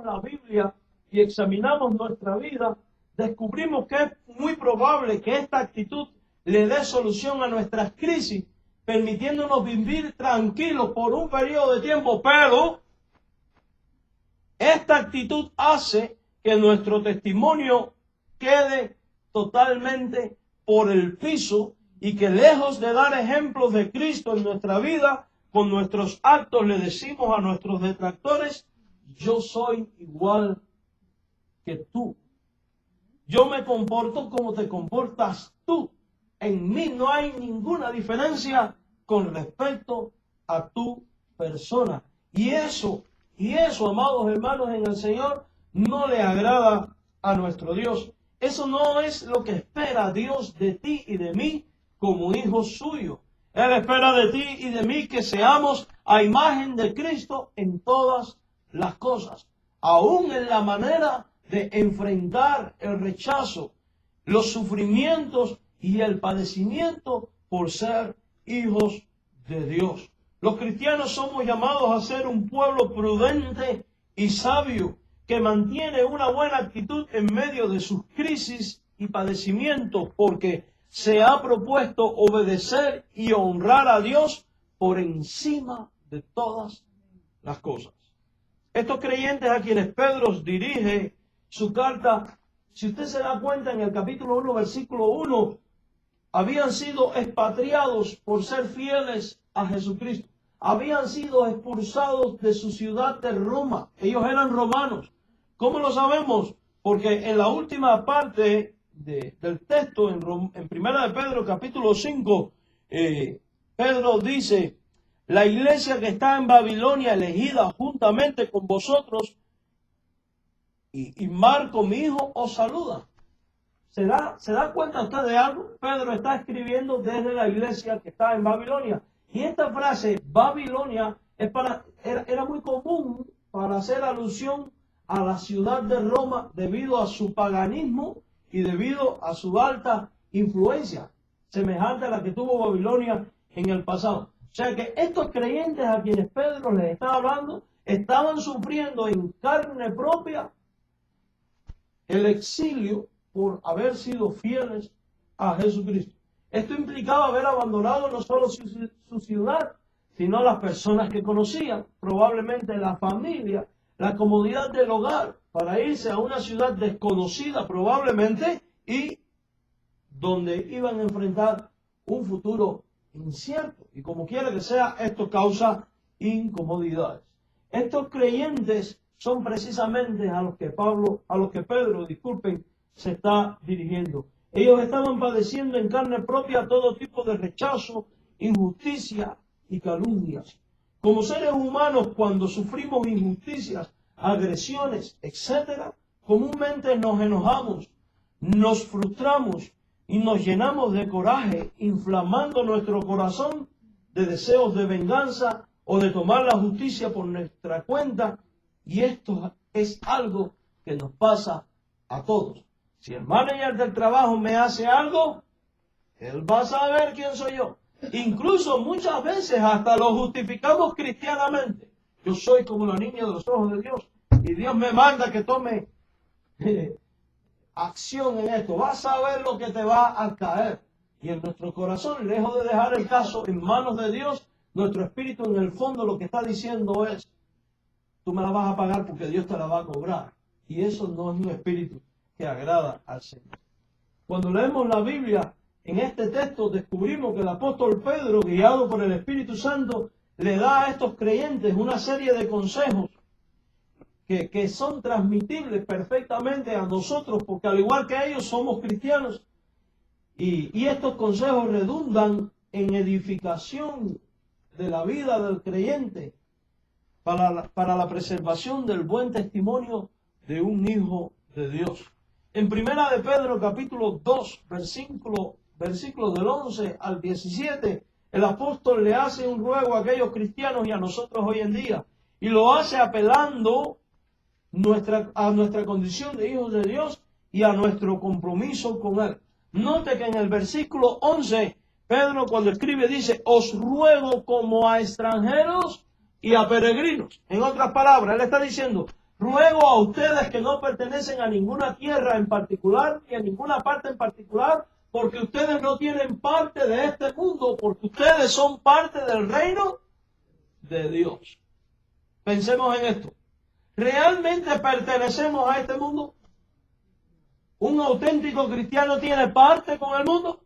leemos la Biblia y examinamos nuestra vida, descubrimos que es muy probable que esta actitud le dé solución a nuestras crisis, permitiéndonos vivir tranquilos por un periodo de tiempo, pero esta actitud hace que nuestro testimonio quede totalmente por el piso y que lejos de dar ejemplos de Cristo en nuestra vida, con nuestros actos le decimos a nuestros detractores: yo soy igual que tú. Yo me comporto como te comportas tú. En mí no hay ninguna diferencia con respecto a tu persona. Y eso, amados hermanos en el Señor, no le agrada a nuestro Dios. Eso no es lo que espera Dios de ti y de mí como hijos suyos. Él espera de ti y de mí que seamos a imagen de Cristo en todas las cosas, aún en la manera de enfrentar el rechazo, los sufrimientos y el padecimiento por ser hijos de Dios. Los cristianos somos llamados a ser un pueblo prudente y sabio, que mantiene una buena actitud en medio de sus crisis y padecimientos, porque se ha propuesto obedecer y honrar a Dios por encima de todas las cosas. Estos creyentes a quienes Pedro dirige su carta, si usted se da cuenta, en el capítulo 1, versículo 1, habían sido expatriados por ser fieles a Jesucristo. Habían sido expulsados de su ciudad de Roma. Ellos eran romanos. ¿Cómo lo sabemos? Porque en la última parte del texto, en Primera de Pedro, capítulo 5, Pedro dice: la iglesia que está en Babilonia, elegida juntamente con vosotros, y Marco, mi hijo, os saluda. ¿Se da cuenta usted de algo? Pedro está escribiendo desde la iglesia que está en Babilonia. Y esta frase, Babilonia, era muy común para hacer alusión a la ciudad de Roma debido a su paganismo y debido a su alta influencia, semejante a la que tuvo Babilonia en el pasado. O sea que estos creyentes a quienes Pedro les está hablando estaban sufriendo en carne propia el exilio por haber sido fieles a Jesucristo. Esto implicaba haber abandonado no solo su ciudad, sino las personas que conocían, probablemente la familia, la comodidad del hogar, para irse a una ciudad desconocida probablemente y donde iban a enfrentar un futuro incierto. Y como quiera que sea, esto causa incomodidades. Estos creyentes son precisamente a los que Pedro, se está dirigiendo. Ellos estaban padeciendo en carne propia todo tipo de rechazo, injusticia y calumnias. Como seres humanos, cuando sufrimos injusticias, agresiones, etc., comúnmente nos enojamos, nos frustramos y nos llenamos de coraje, inflamando nuestro corazón de deseos de venganza o de tomar la justicia por nuestra cuenta. Y esto es algo que nos pasa a todos. Si el manager del trabajo me hace algo, él va a saber quién soy yo. Incluso muchas veces hasta lo justificamos cristianamente. Yo soy como la niña de los ojos de Dios y Dios me manda que tome acción en esto. Vas a ver lo que te va a caer. Y en nuestro corazón, lejos de dejar el caso en manos de Dios, nuestro espíritu en el fondo lo que está diciendo es: tú me la vas a pagar porque Dios te la va a cobrar. Y eso no es un espíritu que agrada al Señor. Cuando leemos la Biblia, en este texto descubrimos que el apóstol Pedro, guiado por el Espíritu Santo, le da a estos creyentes una serie de consejos que son transmitibles perfectamente a nosotros, porque al igual que ellos somos cristianos, y estos consejos redundan en edificación de la vida del creyente para la preservación del buen testimonio de un hijo de Dios. En Primera de Pedro, capítulo 2, versículos del 11 al 17, el apóstol le hace un ruego a aquellos cristianos y a nosotros hoy en día, y lo hace apelando a nuestra condición de hijos de Dios y a nuestro compromiso con Él. Note que en el versículo 11, Pedro, cuando escribe, dice: os ruego como a extranjeros y a peregrinos. En otras palabras, él está diciendo: ruego a ustedes que no pertenecen a ninguna tierra en particular, ni a ninguna parte en particular, porque ustedes no tienen parte de este mundo, porque ustedes son parte del reino de Dios. Pensemos en esto. ¿Realmente pertenecemos a este mundo? ¿Un auténtico cristiano tiene parte con el mundo?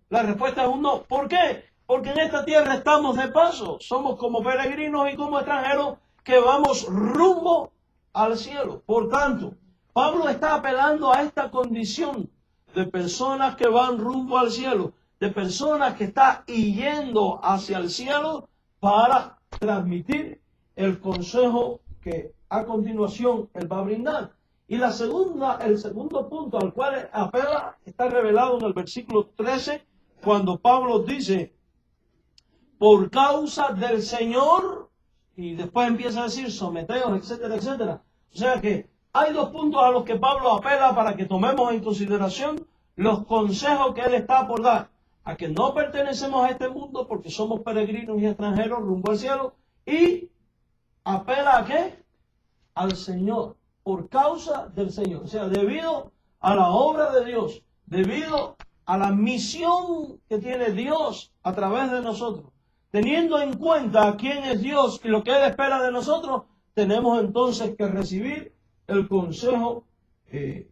La respuesta es un no. ¿Por qué? Porque en esta tierra estamos de paso. Somos como peregrinos y como extranjeros que vamos rumbo al cielo. Por tanto, Pablo está apelando a esta condición de personas que van rumbo al cielo, de personas que están yendo hacia el cielo para transmitir el consejo que a continuación él va a brindar. Y el segundo punto al cual apela está revelado en el versículo 13, cuando Pablo dice, por causa del Señor, y después empieza a decir, someteos, etcétera, etcétera. O sea que hay dos puntos a los que Pablo apela para que tomemos en consideración los consejos que él está por dar. A que no pertenecemos a este mundo porque somos peregrinos y extranjeros rumbo al cielo. Y apela ¿a qué? Al Señor. Por causa del Señor. O sea, debido a la obra de Dios, debido a la misión que tiene Dios a través de nosotros, teniendo en cuenta quién es Dios y lo que Él espera de nosotros, tenemos entonces que recibir el consejo que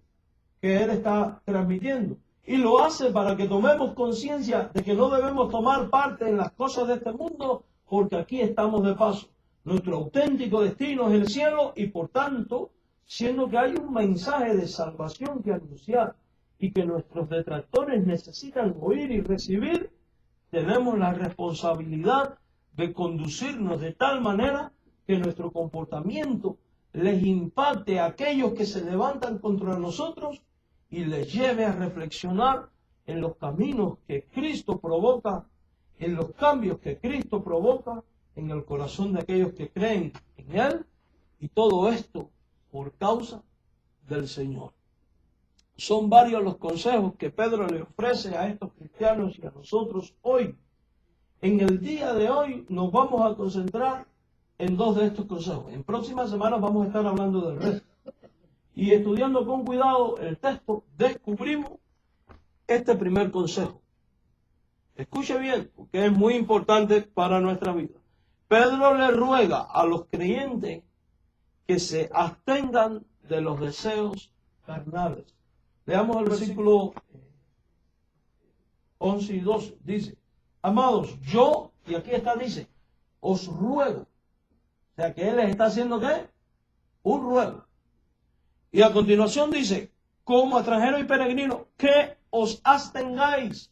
Él está transmitiendo. Y lo hace para que tomemos conciencia de que no debemos tomar parte en las cosas de este mundo, porque aquí estamos de paso. Nuestro auténtico destino es el cielo y por tanto, siendo que hay un mensaje de salvación que anunciar y que nuestros detractores necesitan oír y recibir, tenemos la responsabilidad de conducirnos de tal manera que nuestro comportamiento les impacte a aquellos que se levantan contra nosotros y les lleve a reflexionar en los caminos que Cristo provoca, en los cambios que Cristo provoca en el corazón de aquellos que creen en Él, y todo esto por causa del Señor. Son varios los consejos que Pedro le ofrece a estos cristianos y a nosotros hoy. En el día de hoy nos vamos a concentrar en dos de estos consejos. En próximas semanas vamos a estar hablando del resto. Y estudiando con cuidado el texto, descubrimos este primer consejo. Escuche bien, porque es muy importante para nuestra vida. Pedro le ruega a los creyentes que se abstengan de los deseos carnales. Leamos el versículo 11 y 12. Dice, amados, yo, y aquí está, dice, os ruego. O sea que él les está haciendo ¿qué? Un ruego. Y a continuación dice, como extranjeros y peregrinos, que os abstengáis.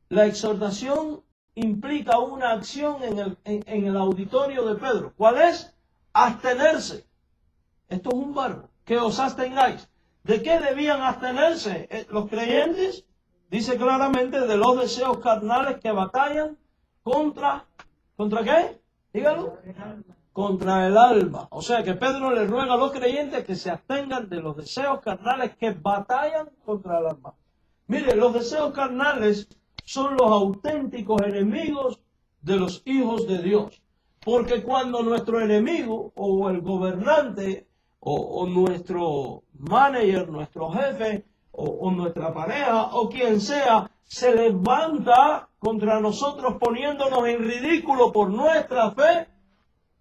La exhortación implica una acción en el auditorio de Pedro. ¿Cuál es? Abstenerse. Esto es un verbo. Que os abstengáis. ¿De qué debían abstenerse los creyentes? Dice claramente de los deseos carnales que batallan contra ¿qué? Dígalo. Contra el alma. O sea que Pedro le ruega a los creyentes que se abstengan de los deseos carnales que batallan contra el alma. Mire, los deseos carnales son los auténticos enemigos de los hijos de Dios. Porque cuando nuestro enemigo o el gobernante o nuestro manager, nuestro jefe o nuestra pareja o quien sea se levanta contra nosotros poniéndonos en ridículo por nuestra fe,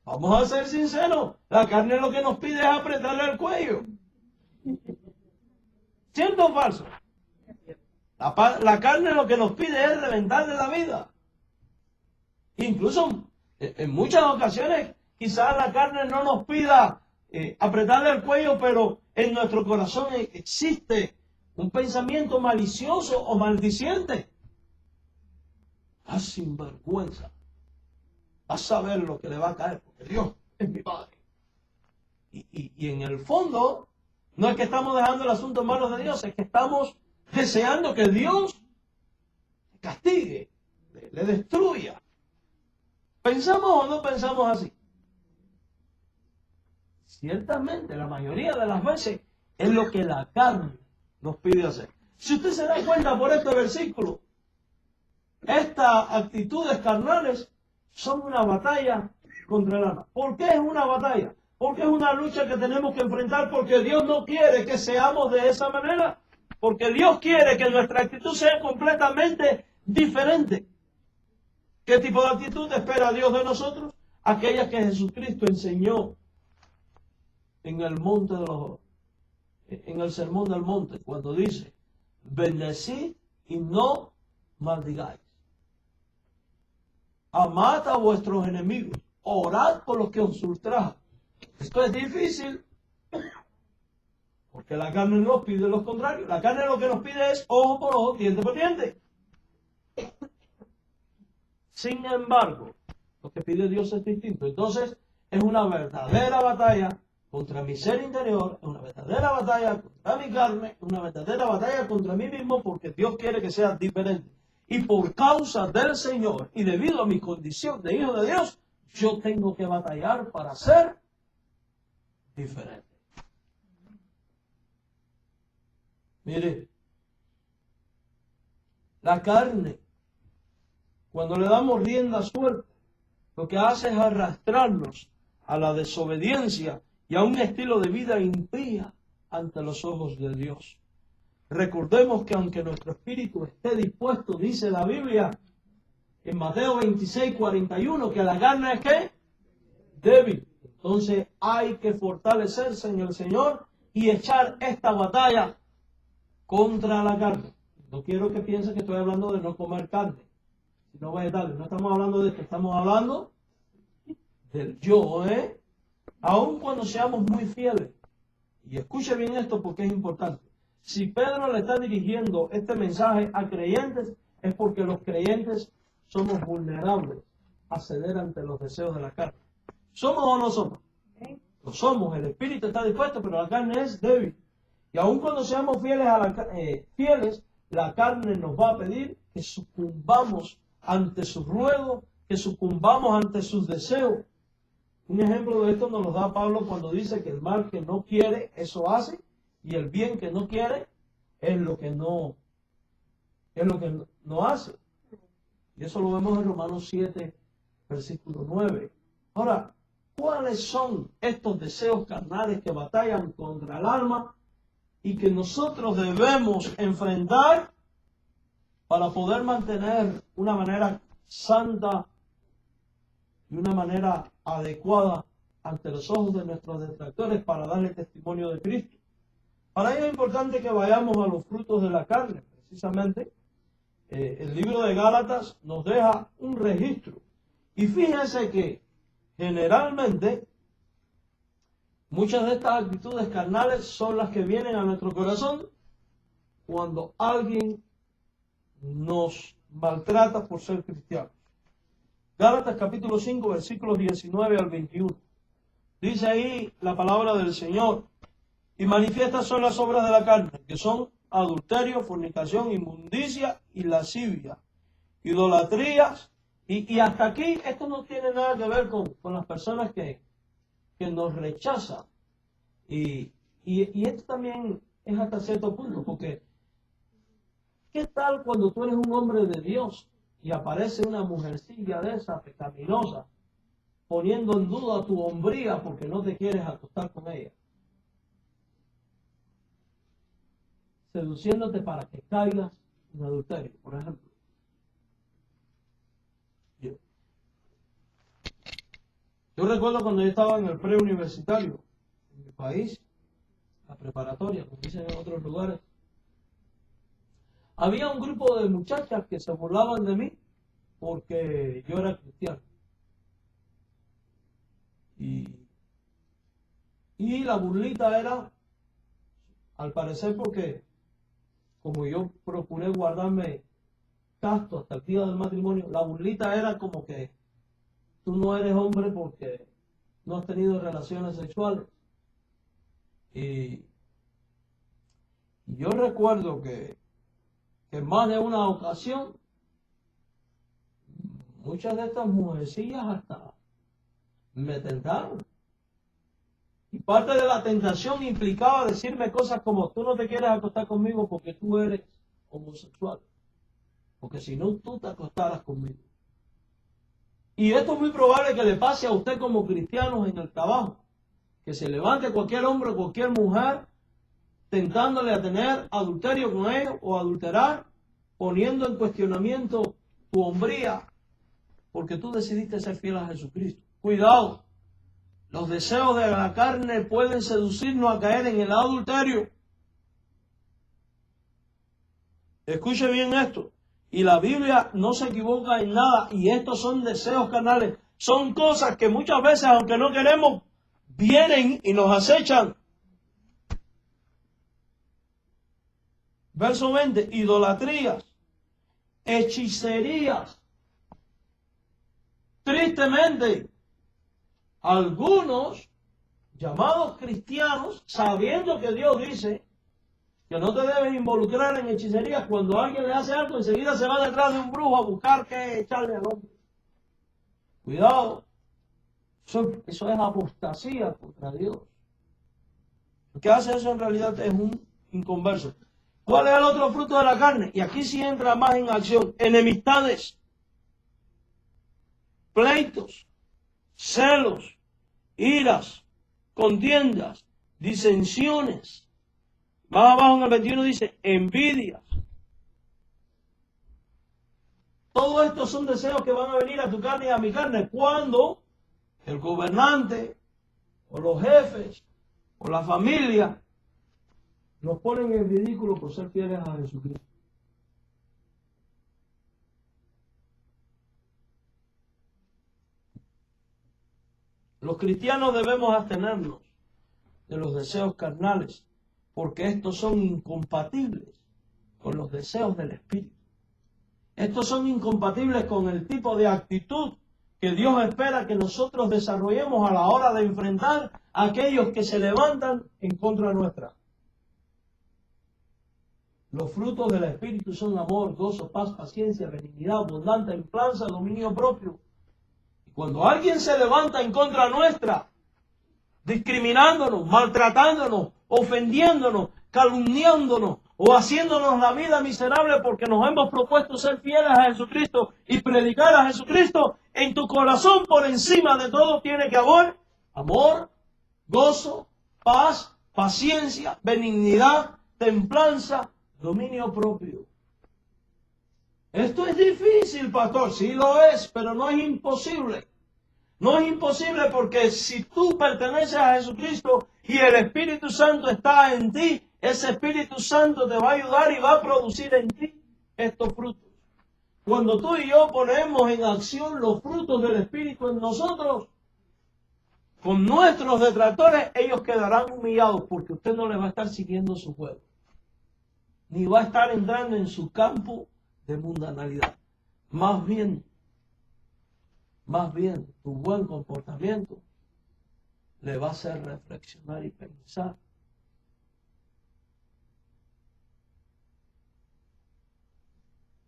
vamos a ser sinceros, la carne lo que nos pide es apretarle el cuello. ¿Cierto o falso? La carne lo que nos pide es reventarle la vida. Incluso en muchas ocasiones quizás la carne no nos pida apretarle el cuello, pero en nuestro corazón existe un pensamiento malicioso o maldiciente. Ah, sinvergüenza. Vas a ver lo que le va a caer, porque Dios es mi Padre. Y en el fondo, no es que estamos dejando el asunto en manos de Dios, es que estamos deseando que Dios castigue, le destruya. ¿Pensamos o no pensamos así? Ciertamente, la mayoría de las veces es lo que la carne nos pide hacer. Si usted se da cuenta por este versículo, estas actitudes carnales son una batalla contra el alma. ¿Por qué es una batalla? Porque es una lucha que tenemos que enfrentar, porque Dios no quiere que seamos de esa manera. Porque Dios quiere que nuestra actitud sea completamente diferente. ¿Qué tipo de actitud espera Dios de nosotros? Aquella que Jesucristo enseñó en el en el sermón del monte, cuando dice: bendecid y no maldigáis. Amad a vuestros enemigos, orad por los que os ultrajan. Esto es difícil, porque la carne nos pide lo contrario. La carne lo que nos pide es ojo por ojo, diente por diente. Sin embargo, lo que pide Dios es distinto. Entonces, es una verdadera batalla contra mi ser interior, es una verdadera batalla contra mi carne, es una verdadera batalla contra mí mismo, porque Dios quiere que sea diferente. Y por causa del Señor y debido a mi condición de hijo de Dios, yo tengo que batallar para ser diferente. Mire, la carne, cuando le damos rienda suelta, lo que hace es arrastrarnos a la desobediencia y a un estilo de vida impía ante los ojos de Dios. Recordemos que aunque nuestro espíritu esté dispuesto, dice la Biblia en Mateo 26:41, que la carne es ¿qué? Débil. Entonces hay que fortalecerse en el Señor y echar esta batalla contra la carne. No quiero que piensen que estoy hablando de no comer carne, sino vegetales. No estamos hablando de esto, estamos hablando del yo, aun cuando seamos muy fieles. Y escuche bien esto porque es importante. Si Pedro le está dirigiendo este mensaje a creyentes, es porque los creyentes somos vulnerables a ceder ante los deseos de la carne. ¿Somos o no somos? Lo somos, el espíritu está dispuesto, pero la carne es débil. Y aun cuando seamos fieles, la carne nos va a pedir que sucumbamos ante sus ruegos, que sucumbamos ante sus deseos. Un ejemplo de esto nos lo da Pablo cuando dice que el mal que no quiere, eso hace, y el bien que no quiere es lo que no hace. Y eso lo vemos en Romanos 7, versículo 9. Ahora, ¿cuáles son estos deseos carnales que batallan contra el alma y que nosotros debemos enfrentar para poder mantener una manera santa y una manera adecuada ante los ojos de nuestros detractores para darle testimonio de Cristo? Para ello es importante que vayamos a los frutos de la carne. Precisamente, el libro de Gálatas nos deja un registro. Y fíjense que generalmente muchas de estas actitudes carnales son las que vienen a nuestro corazón cuando alguien nos maltrata por ser cristianos. Gálatas capítulo 5, versículos 19 al 21. Dice ahí la palabra del Señor: y manifiestas son las obras de la carne, que son adulterio, fornicación, inmundicia y lascivia, idolatrías. Y hasta aquí esto no tiene nada que ver con las personas que nos rechazan. Y esto también es hasta cierto punto, porque ¿qué tal cuando tú eres un hombre de Dios y aparece una mujercilla de esa pecaminosa, poniendo en duda tu hombría porque no te quieres acostar con ella, seduciéndote para que caigas en adulterio, por ejemplo? Yo recuerdo cuando yo estaba en el preuniversitario, en mi país, la preparatoria, como dicen en otros lugares, había un grupo de muchachas que se burlaban de mí porque yo era cristiano. Y la burlita era, al parecer, porque como yo procuré guardarme casto hasta el día del matrimonio, la burlita era como que tú no eres hombre porque no has tenido relaciones sexuales. Y yo recuerdo que en más de una ocasión, muchas de estas mujercillas hasta me tentaron. Y parte de la tentación implicaba decirme cosas como: tú no te quieres acostar conmigo porque tú eres homosexual, porque si no tú te acostaras conmigo. Y esto es muy probable que le pase a usted como cristiano en el trabajo. que se levante cualquier hombre o cualquier mujer tentándole a tener adulterio con ellos o adulterar, poniendo en cuestionamiento tu hombría, porque tú decidiste ser fiel a Jesucristo. Cuidado, los deseos de la carne pueden seducirnos a caer en el adulterio. Escuche bien esto, y la Biblia no se equivoca en nada, y estos son deseos carnales, son cosas que muchas veces, aunque no queremos, vienen y nos acechan. Verso 20, idolatrías, hechicerías. Tristemente, algunos llamados cristianos, sabiendo que Dios dice que no te debes involucrar en hechicerías, cuando alguien le hace algo, enseguida se va detrás de un brujo a buscar qué echarle al hombre. Cuidado, eso es apostasía contra Dios. El que hace eso en realidad es un inconverso. ¿Cuál es el otro fruto de la carne? Y aquí sí entra más en acción. Enemistades, pleitos, celos, iras, contiendas, disensiones. Más abajo en el 21 dice envidias. Todo esto son deseos que van a venir a tu carne y a mi carne cuando el gobernante o los jefes o la familia nos ponen en ridículo por ser fieles a Jesucristo. Los cristianos debemos abstenernos de los deseos carnales, porque estos son incompatibles con los deseos del Espíritu. Estos son incompatibles con el tipo de actitud que Dios espera que nosotros desarrollemos a la hora de enfrentar a aquellos que se levantan en contra nuestra. Los frutos del Espíritu son amor, gozo, paz, paciencia, benignidad, bondad, templanza, dominio propio. Y cuando alguien se levanta en contra nuestra, discriminándonos, maltratándonos, ofendiéndonos, calumniándonos o haciéndonos la vida miserable porque nos hemos propuesto ser fieles a Jesucristo y predicar a Jesucristo, en tu corazón por encima de todo tiene que haber amor, gozo, paz, paciencia, benignidad, templanza, dominio propio. Esto es difícil, pastor. Sí lo es, pero no es imposible. No es imposible porque si tú perteneces a Jesucristo y el Espíritu Santo está en ti, ese Espíritu Santo te va a ayudar y va a producir en ti estos frutos. Cuando tú y yo ponemos en acción los frutos del Espíritu en nosotros, con nuestros detractores, ellos quedarán humillados porque usted no les va a estar siguiendo su juego, ni va a estar entrando en su campo de mundanalidad. Más bien, tu buen comportamiento le va a hacer reflexionar y pensar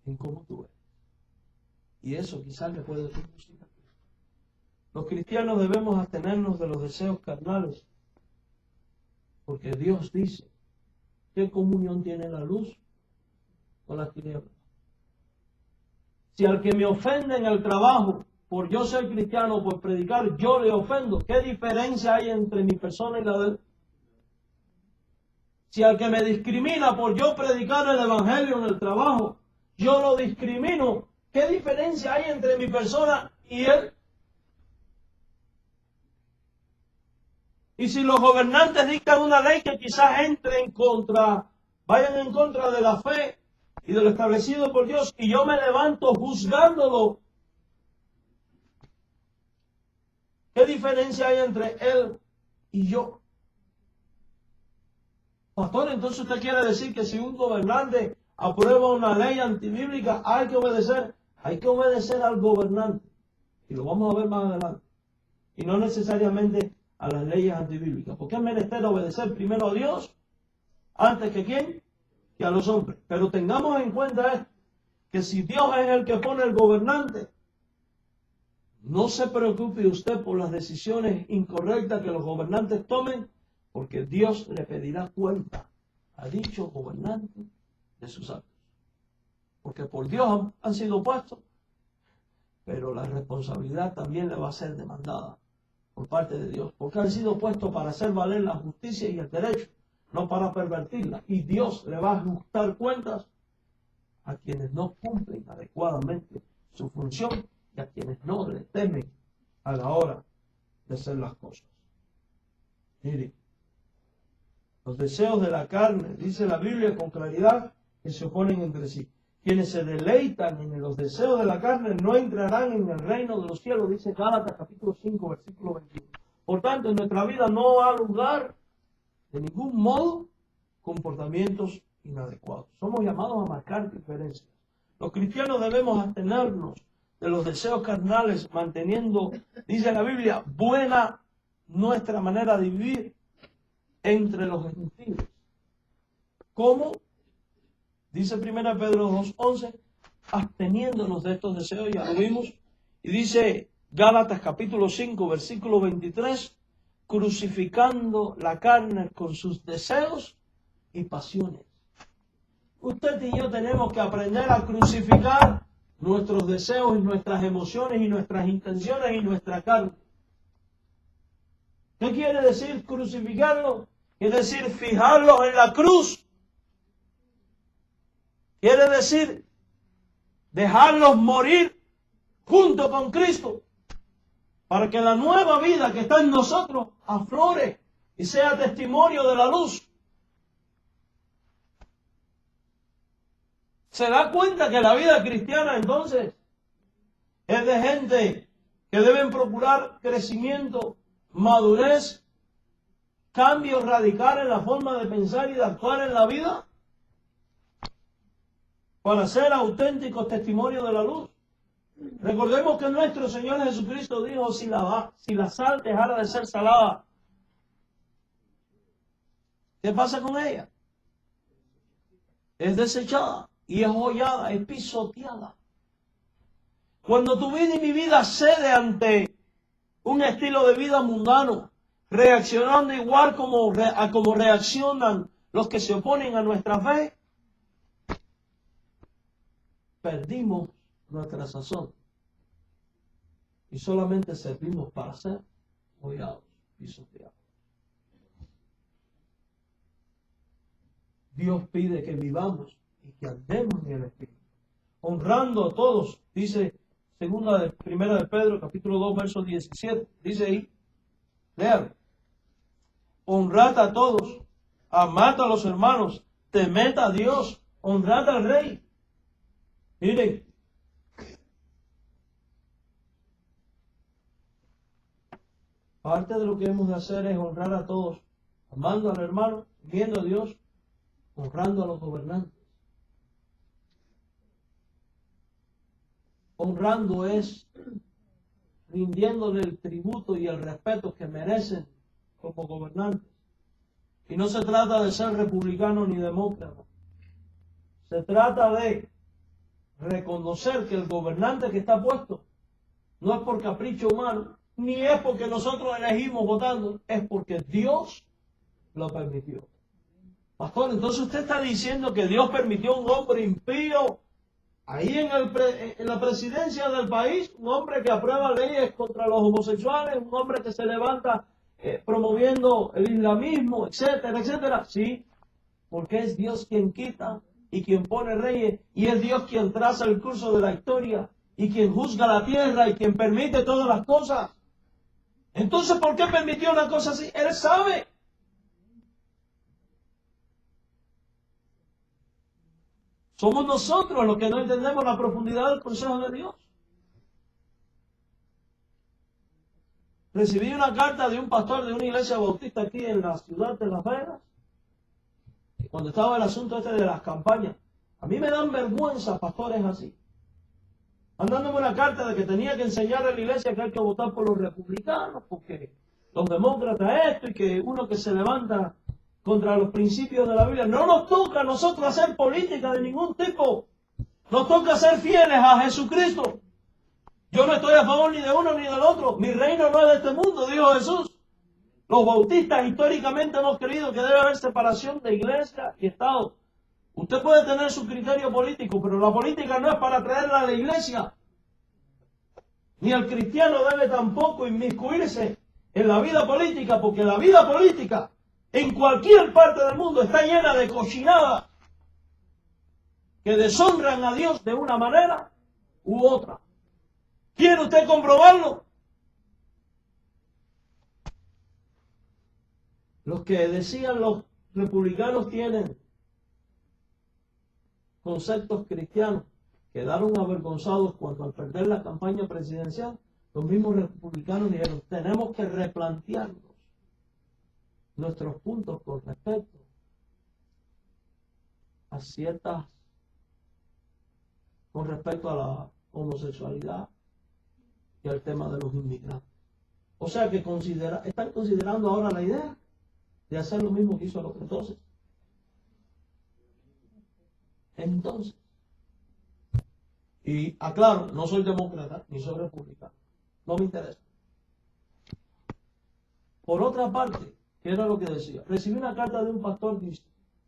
en cómo tú eres. Y eso quizás le puede conducir a Cristo. Los cristianos debemos abstenernos de los deseos carnales, porque Dios dice, ¿qué comunión tiene la luz con las tinieblas? Si al que me ofende en el trabajo, por yo ser cristiano, por predicar, yo le ofendo, ¿qué diferencia hay entre mi persona y la de él? Si al que me discrimina por yo predicar el evangelio en el trabajo, yo lo discrimino, ¿qué diferencia hay entre mi persona y él? Y si los gobernantes dictan una ley que quizás vayan en contra de la fe y de lo establecido por Dios, y yo me levanto juzgándolo, ¿qué diferencia hay entre él y yo? Pastor, entonces usted quiere decir que si un gobernante aprueba una ley antibíblica, hay que obedecer. Hay que obedecer al gobernante. Y lo vamos a ver más adelante. Y no necesariamente a las leyes antibíblicas. Porque es menester obedecer primero a Dios, antes que ¿quién? Que a los hombres. Pero tengamos en cuenta esto, que si Dios es el que pone el gobernante, no se preocupe usted por las decisiones incorrectas que los gobernantes tomen, porque Dios le pedirá cuenta a dicho gobernante de sus actos. Porque por Dios han sido puestos, pero la responsabilidad también le va a ser demandada por parte de Dios, porque han sido puestos para hacer valer la justicia y el derecho, no para pervertirla. Y Dios le va a ajustar cuentas a quienes no cumplen adecuadamente su función y a quienes no le temen a la hora de hacer las cosas. Mire, los deseos de la carne, dice la Biblia con claridad, que se oponen entre sí. Quienes se deleitan en los deseos de la carne no entrarán en el reino de los cielos, dice Gálatas capítulo 5, versículo 21. Por tanto, en nuestra vida no ha lugar de ningún modo comportamientos inadecuados. Somos llamados a marcar diferencias. Los cristianos debemos abstenernos de los deseos carnales, manteniendo, dice la Biblia, buena nuestra manera de vivir entre los gentiles. ¿Cómo? Dice 1 Pedro 2:11, absteniéndonos de estos deseos, ya lo vimos. Y dice Gálatas capítulo 5, versículo 23, crucificando la carne con sus deseos y pasiones. Usted y yo tenemos que aprender a crucificar nuestros deseos y nuestras emociones y nuestras intenciones y nuestra carne. ¿Qué quiere decir crucificarlo? Quiere decir fijarlos en la cruz. Quiere decir dejarlos morir junto con Cristo para que la nueva vida que está en nosotros aflore y sea testimonio de la luz. ¿Se da cuenta que la vida cristiana entonces es de gente que deben procurar crecimiento, madurez, cambio radical en la forma de pensar y de actuar en la vida? Para ser auténticos testimonios de la luz. Recordemos que nuestro Señor Jesucristo dijo, si la sal dejara de ser salada, ¿qué pasa con ella? Es desechada y es hollada, es pisoteada. Cuando tu vida y mi vida cede ante un estilo de vida mundano, reaccionando igual como reaccionan los que se oponen a nuestra fe, perdimos nuestra sazón y solamente servimos para ser hollados, pisoteados. Dios pide que vivamos y que andemos en el Espíritu, honrando a todos, dice primera de Pedro, capítulo 2, verso 17, dice ahí, lean, honrad a todos, amad a los hermanos, temed a Dios, honrad al Rey. Miren, parte de lo que hemos de hacer es honrar a todos, amando al hermano, viendo a Dios, honrando a los gobernantes. Honrando es rindiéndole el tributo y el respeto que merecen como gobernantes. Y no se trata de ser republicano ni demócrata. Se trata de reconocer que el gobernante que está puesto no es por capricho humano, ni es porque nosotros elegimos votando, es porque Dios lo permitió. Pastor, entonces usted está diciendo que Dios permitió a un hombre impío ahí en la presidencia del país, un hombre que aprueba leyes contra los homosexuales, un hombre que se levanta promoviendo el islamismo, etcétera, etcétera. Sí, porque es Dios quien quita y quien pone reyes, y es Dios quien traza el curso de la historia, y quien juzga la tierra, y quien permite todas las cosas. Entonces, ¿por qué permitió una cosa así? Él sabe. Somos nosotros los que no entendemos la profundidad del consejo de Dios. Recibí una carta de un pastor de una iglesia bautista aquí en la ciudad de Las Vegas, cuando estaba el asunto de las campañas. A mí me dan vergüenza pastores así, mandándome una carta de que tenía que enseñar a la iglesia que hay que votar por los republicanos, porque los demócratas esto, y que uno que se levanta contra los principios de la Biblia. No nos toca a nosotros hacer política de ningún tipo. Nos toca ser fieles a Jesucristo. Yo no estoy a favor ni de uno ni del otro. Mi reino no es de este mundo, dijo Jesús. Los bautistas históricamente hemos creído que debe haber separación de iglesia y Estado. Usted puede tener su criterio político, pero la política no es para traerla a la iglesia. Ni el cristiano debe tampoco inmiscuirse en la vida política, porque la vida política en cualquier parte del mundo está llena de cochinadas que deshonran a Dios de una manera u otra. ¿Quiere usted comprobarlo? Los que decían los republicanos tienen conceptos cristianos quedaron avergonzados cuando al perder la campaña presidencial, los mismos republicanos dijeron, tenemos que replantearnos nuestros puntos con respecto a con respecto a la homosexualidad y al tema de los inmigrantes. O sea que están considerando ahora la idea de hacer lo mismo que hizo el otro. Entonces, y aclaro, no soy demócrata ni soy republicano, no me interesa. Por otra parte, ¿qué era lo que decía? Recibí una carta de un pastor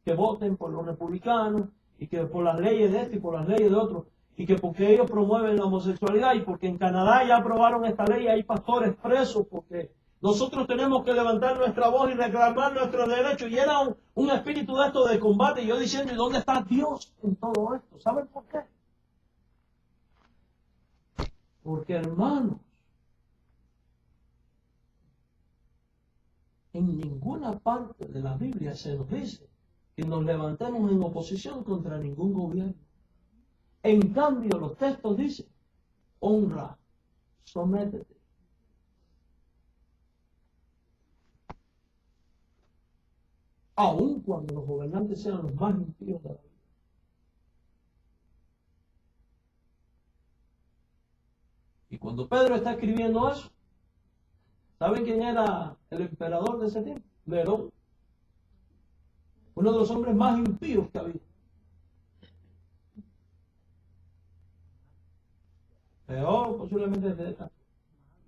que voten por los republicanos y que por las leyes de este y por las leyes de otro, y que porque ellos promueven la homosexualidad y porque en Canadá ya aprobaron esta ley, hay pastores presos porque nosotros tenemos que levantar nuestra voz y reclamar nuestros derechos. Y era un espíritu de esto de combate. Y yo diciendo, ¿y dónde está Dios en todo esto? ¿Saben por qué? Porque, hermanos, en ninguna parte de la Biblia se nos dice que nos levantemos en oposición contra ningún gobierno. En cambio, los textos dicen, honra, sométete. Aun cuando los gobernantes sean los más impíos de la vida. Y cuando Pedro está escribiendo eso, ¿saben quién era el emperador de ese tiempo? Nerón. Uno de los hombres más impíos que había. Peor posiblemente de esta.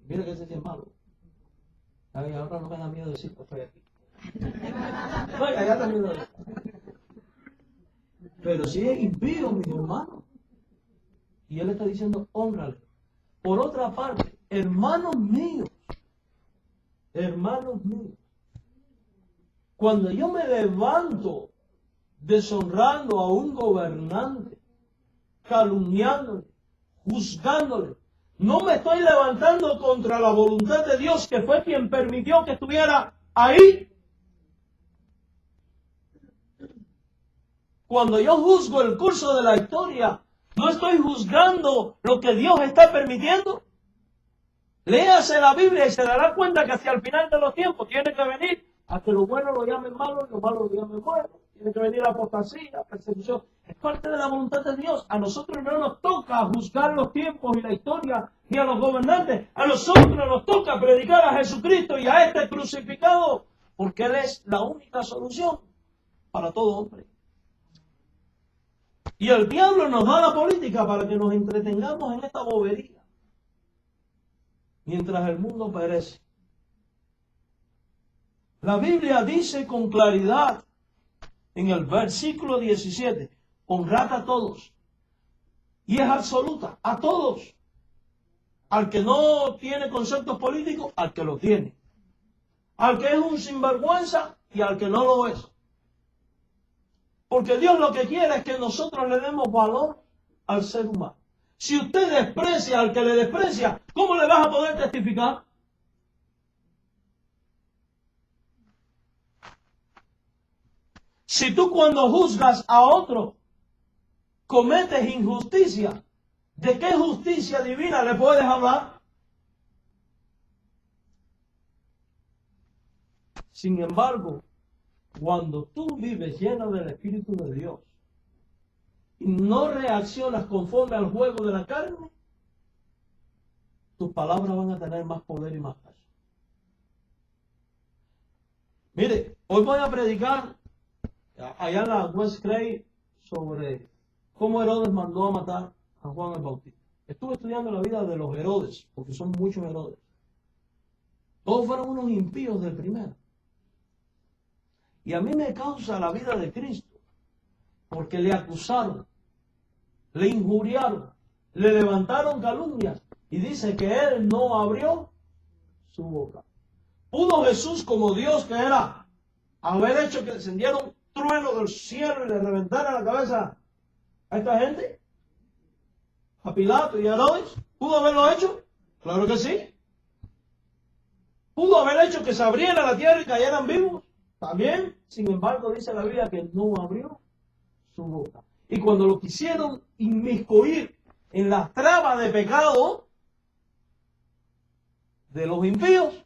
Mira que ese sí es malo. Ay, ahora no me da miedo decir que estoy aquí. Oiga, ya también lo digo. Pero si es impío, mis hermanos. Y él está diciendo, hónrale. Por otra parte, hermanos míos, cuando yo me levanto deshonrando a un gobernante, calumniándole, juzgándole, no me estoy levantando contra la voluntad de Dios, que fue quien permitió que estuviera ahí. Cuando yo juzgo el curso de la historia, no estoy juzgando lo que Dios está permitiendo. Léase la Biblia y se dará cuenta que hacia el final de los tiempos tiene que venir a que lo bueno lo llamen malo y lo malo lo llamen bueno. Tiene que venir la apostasía, persecución. Es parte de la voluntad de Dios. A nosotros no nos toca juzgar los tiempos y la historia, ni a los gobernantes. A nosotros nos toca predicar a Jesucristo y a este crucificado, porque Él es la única solución para todo hombre. Y el diablo nos da la política para que nos entretengamos en esta bobería, mientras el mundo perece. La Biblia dice con claridad en el versículo 17, honrad a todos. Y es absoluta, a todos. Al que no tiene conceptos políticos, al que lo tiene. Al que es un sinvergüenza y al que no lo es. Porque Dios lo que quiere es que nosotros le demos valor al ser humano. Si usted desprecia al que le desprecia, ¿cómo le vas a poder testificar? Si tú cuando juzgas a otro cometes injusticia, ¿de qué justicia divina le puedes hablar? Sin embargo, cuando tú vives lleno del Espíritu de Dios y no reaccionas conforme al juego de la carne, tus palabras van a tener más poder y más peso. Mire, hoy voy a predicar allá en la West Clay sobre cómo Herodes mandó a matar a Juan el Bautista. Estuve estudiando la vida de los Herodes, porque son muchos Herodes. Todos fueron unos impíos del primero. Y a mí me causa la vida de Cristo, porque le acusaron, le injuriaron, le levantaron calumnias, y dice que él no abrió su boca. ¿Pudo Jesús, como Dios que era, haber hecho que descendiera un trueno del cielo y le reventara la cabeza a esta gente? ¿A Pilato y a Herodes? ¿Pudo haberlo hecho? Claro que sí. ¿Pudo haber hecho que se abriera la tierra y cayeran vivos? También. Sin embargo, dice la Biblia que no abrió su boca. Y cuando lo quisieron inmiscuir en las trabas de pecado de los impíos,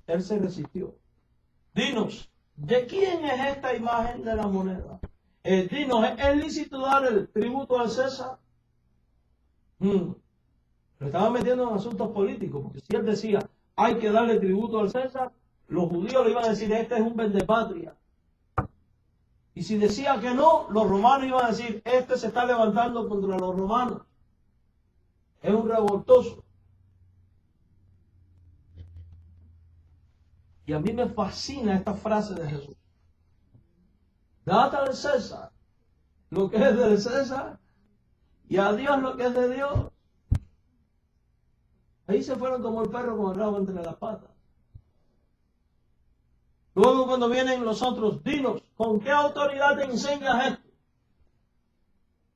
él se resistió. Dinos, ¿de quién es esta imagen de la moneda? Dinos, ¿es lícito dar el tributo al César? Lo estaba metiendo en asuntos políticos, porque si él decía, hay que darle tributo al César, los judíos le iban a decir, este es un vendepatria. Y si decía que no, los romanos iban a decir, este se está levantando contra los romanos. Es un revoltoso. Y a mí me fascina esta frase de Jesús. Dad al César lo que es del César y a Dios lo que es de Dios. Ahí se fueron como el perro con el rabo entre las patas. Luego cuando vienen los otros, dinos, ¿con qué autoridad te enseñas esto?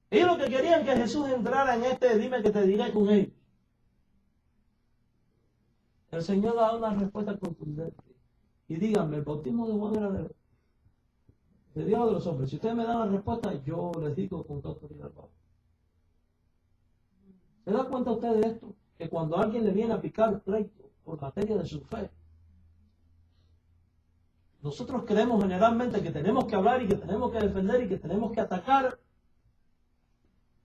Ellos lo que querían que Jesús entrara en este, dime que te diré con ellos. El Señor da una respuesta contundente. Y díganme, ¿el bautismo de Juan era de Dios o de los hombres? Si ustedes me dan la respuesta, yo les digo con qué autoridad va. ¿Se da cuenta usted de esto? Que cuando alguien le viene a picar pleito por materia de su fe, nosotros creemos generalmente que tenemos que hablar y que tenemos que defender y que tenemos que atacar.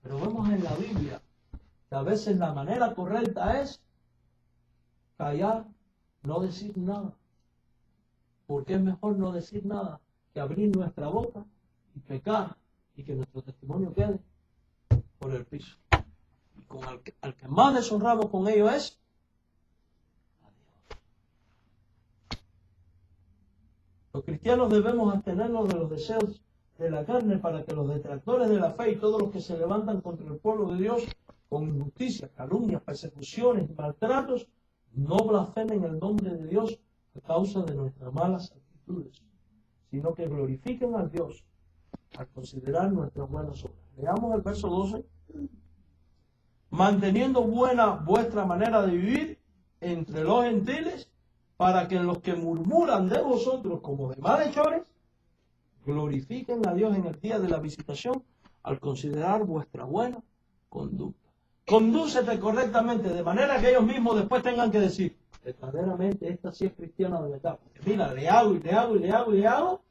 Pero vemos en la Biblia que a veces la manera correcta es callar, no decir nada. Porque es mejor no decir nada que abrir nuestra boca y pecar y que nuestro testimonio quede por el piso. Y con al que más deshonramos con ello es a Dios. Los cristianos debemos abstenernos de los deseos de la carne para que los detractores de la fe y todos los que se levantan contra el pueblo de Dios con injusticia, calumnias, persecuciones y maltratos no blasfemen el nombre de Dios a causa de nuestras malas actitudes, sino que glorifiquen a Dios al considerar nuestras buenas obras. Leamos el verso 12. Manteniendo buena vuestra manera de vivir entre los gentiles, para que los que murmuran de vosotros como de malhechores, glorifiquen a Dios en el día de la visitación al considerar vuestra buena conducta. Condúcete correctamente, de manera que ellos mismos después tengan que decir, verdaderamente esta sí es cristiana de verdad. Porque mira, le hago y le hago y le hago y le hago.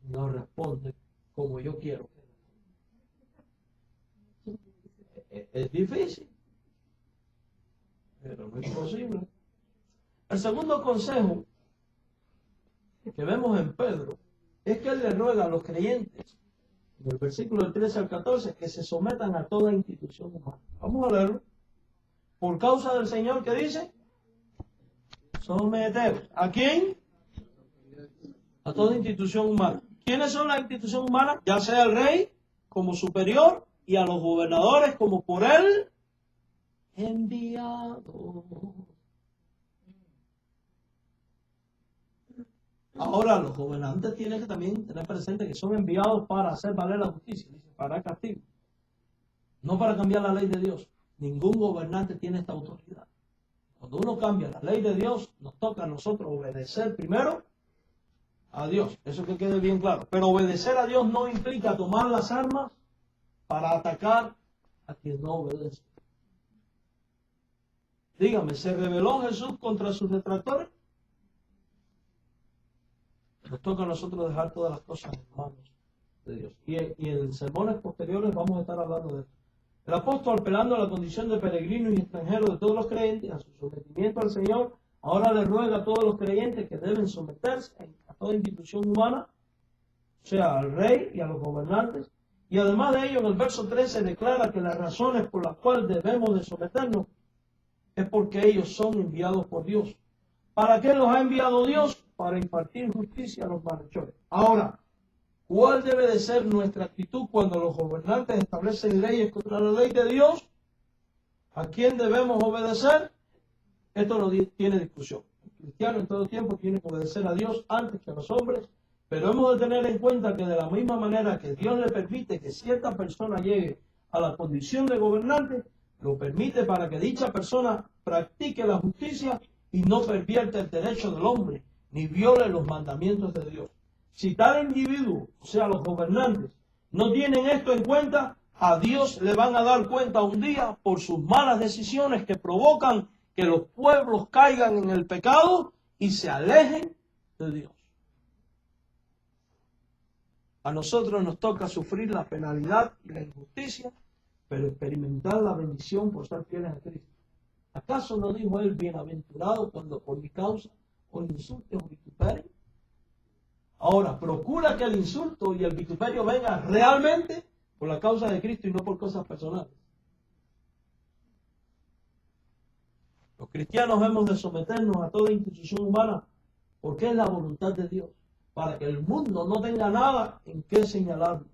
No responde como yo quiero. Es difícil, pero no es imposible. El segundo consejo que vemos en Pedro es que él le ruega a los creyentes, en el versículo del 13 al 14, que se sometan a toda institución humana. Vamos a leerlo. Por causa del Señor, que dice, someteos. ¿A quién? A toda institución humana. ¿Quiénes son las instituciones humanas? Ya sea el rey como superior y a los gobernadores como por él enviado. Ahora los gobernantes tienen que también tener presente que son enviados para hacer valer la justicia, dice, para castigo, no para cambiar la ley de Dios. Ningún gobernante tiene esta autoridad. Cuando uno cambia la ley de Dios, nos toca a nosotros obedecer primero a Dios. Eso que quede bien claro. Pero obedecer a Dios no implica tomar las armas para atacar a quien no obedece. Dígame, ¿se rebeló Jesús contra sus detractores? Nos toca a nosotros dejar todas las cosas en manos de Dios. Y en sermones posteriores vamos a estar hablando de esto. El apóstol, apelando a la condición de peregrino y extranjero de todos los creyentes, a su sometimiento al Señor, ahora le ruega a todos los creyentes que deben someterse a toda institución humana, o sea, al rey y a los gobernantes. Y además de ello, en el verso 13 declara que las razones por las cuales debemos de someternos es porque ellos son enviados por Dios. ¿Para qué los ha enviado Dios? Para impartir justicia a los malhechores. Ahora, ¿cuál debe de ser nuestra actitud cuando los gobernantes establecen leyes contra la ley de Dios? ¿A quién debemos obedecer? Esto no tiene discusión. El cristiano en todo tiempo tiene que obedecer a Dios antes que a los hombres, pero hemos de tener en cuenta que de la misma manera que Dios le permite que cierta persona llegue a la condición de gobernante, lo permite para que dicha persona practique la justicia y no pervierta el derecho del hombre, ni viole los mandamientos de Dios. Si tal individuo, o sea, los gobernantes, no tienen esto en cuenta, a Dios le van a dar cuenta un día por sus malas decisiones que provocan que los pueblos caigan en el pecado y se alejen de Dios. A nosotros nos toca sufrir la penalidad y la injusticia, pero experimentar la bendición por ser fieles a Cristo. ¿Acaso no dijo él, bienaventurado cuando por mi causa os insulten o vituperen? Ahora, procura que el insulto y el vituperio venga realmente por la causa de Cristo y no por cosas personales. Los cristianos hemos de someternos a toda institución humana porque es la voluntad de Dios, para que el mundo no tenga nada en qué señalarnos.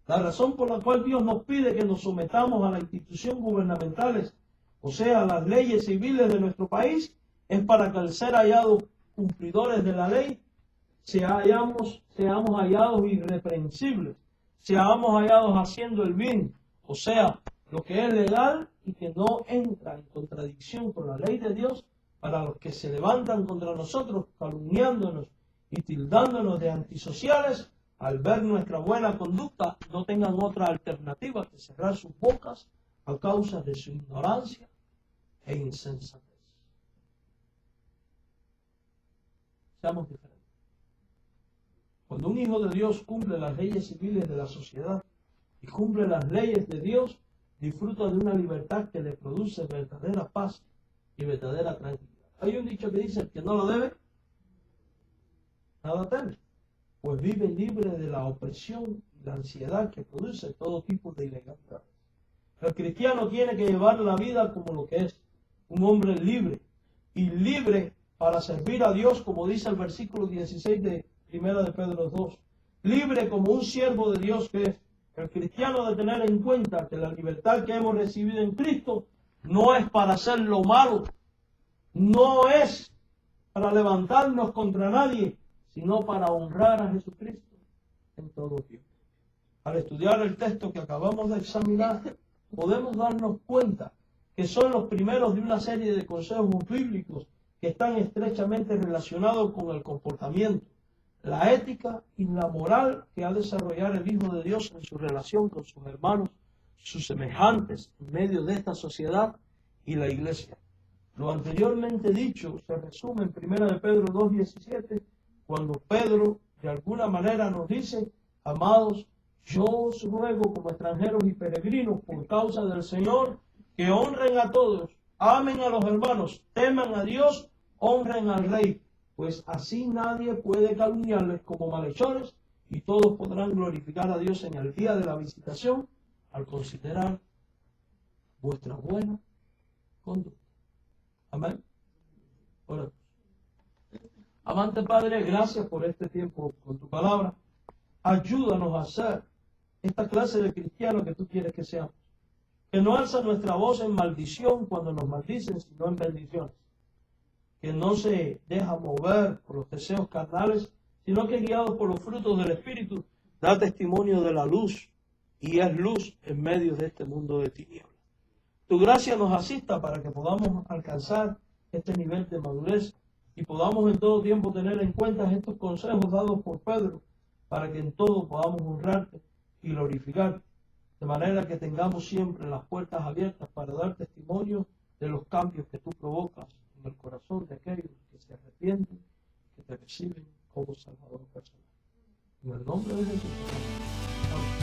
La razón por la cual Dios nos pide que nos sometamos a las instituciones gubernamentales, o sea, a las leyes civiles de nuestro país, es para que al ser hallados cumplidores de la ley, seamos hallados irreprensibles, seamos hallados haciendo el bien, o sea, lo que es legal y que no entra en contradicción con la ley de Dios, para los que se levantan contra nosotros, calumniándonos y tildándonos de antisociales, al ver nuestra buena conducta, no tengan otra alternativa que cerrar sus bocas a causa de su ignorancia e insensatez. Seamos diferentes. Cuando un hijo de Dios cumple las leyes civiles de la sociedad y cumple las leyes de Dios, disfruta de una libertad que le produce verdadera paz y verdadera tranquilidad. Hay un dicho que dice, el que no lo debe, nada teme, pues vive libre de la opresión y la ansiedad que produce todo tipo de ilegalidad. El cristiano tiene que llevar la vida como lo que es, un hombre libre, y libre para servir a Dios, como dice el versículo 16 de 1 de Pedro 2, libre como un siervo de Dios que es. El cristiano debe tener en cuenta que la libertad que hemos recibido en Cristo no es para hacer lo malo, no es para levantarnos contra nadie, sino para honrar a Jesucristo en todo tiempo. Al estudiar el texto que acabamos de examinar, podemos darnos cuenta que son los primeros de una serie de consejos bíblicos que están estrechamente relacionados con el comportamiento, la ética y la moral que ha de desarrollar el Hijo de Dios en su relación con sus hermanos, sus semejantes, en medio de esta sociedad y la iglesia. Lo anteriormente dicho se resume en 1 de Pedro 2:17, cuando Pedro de alguna manera nos dice, amados, yo os ruego como extranjeros y peregrinos por causa del Señor, que honren a todos, amen a los hermanos, teman a Dios, honren al Rey, pues así nadie puede calumniarles como malhechores y todos podrán glorificar a Dios en el día de la visitación al considerar vuestra buena conducta. Amén. Oremos. Amante Padre, gracias por este tiempo con tu palabra. Ayúdanos a ser esta clase de cristianos que tú quieres que seamos. Que no alza nuestra voz en maldición cuando nos maldicen, sino en bendiciones. Que no se deja mover por los deseos carnales, sino que guiados por los frutos del Espíritu, da testimonio de la luz y es luz en medio de este mundo de tinieblas. Tu gracia nos asista para que podamos alcanzar este nivel de madurez y podamos en todo tiempo tener en cuenta estos consejos dados por Pedro, para que en todo podamos honrarte y glorificarte, de manera que tengamos siempre las puertas abiertas para dar testimonio de los cambios que tú provocas en el corazón de aquellos que se arrepienten, que te reciben como Salvador personal. En el nombre de Jesús. Amén.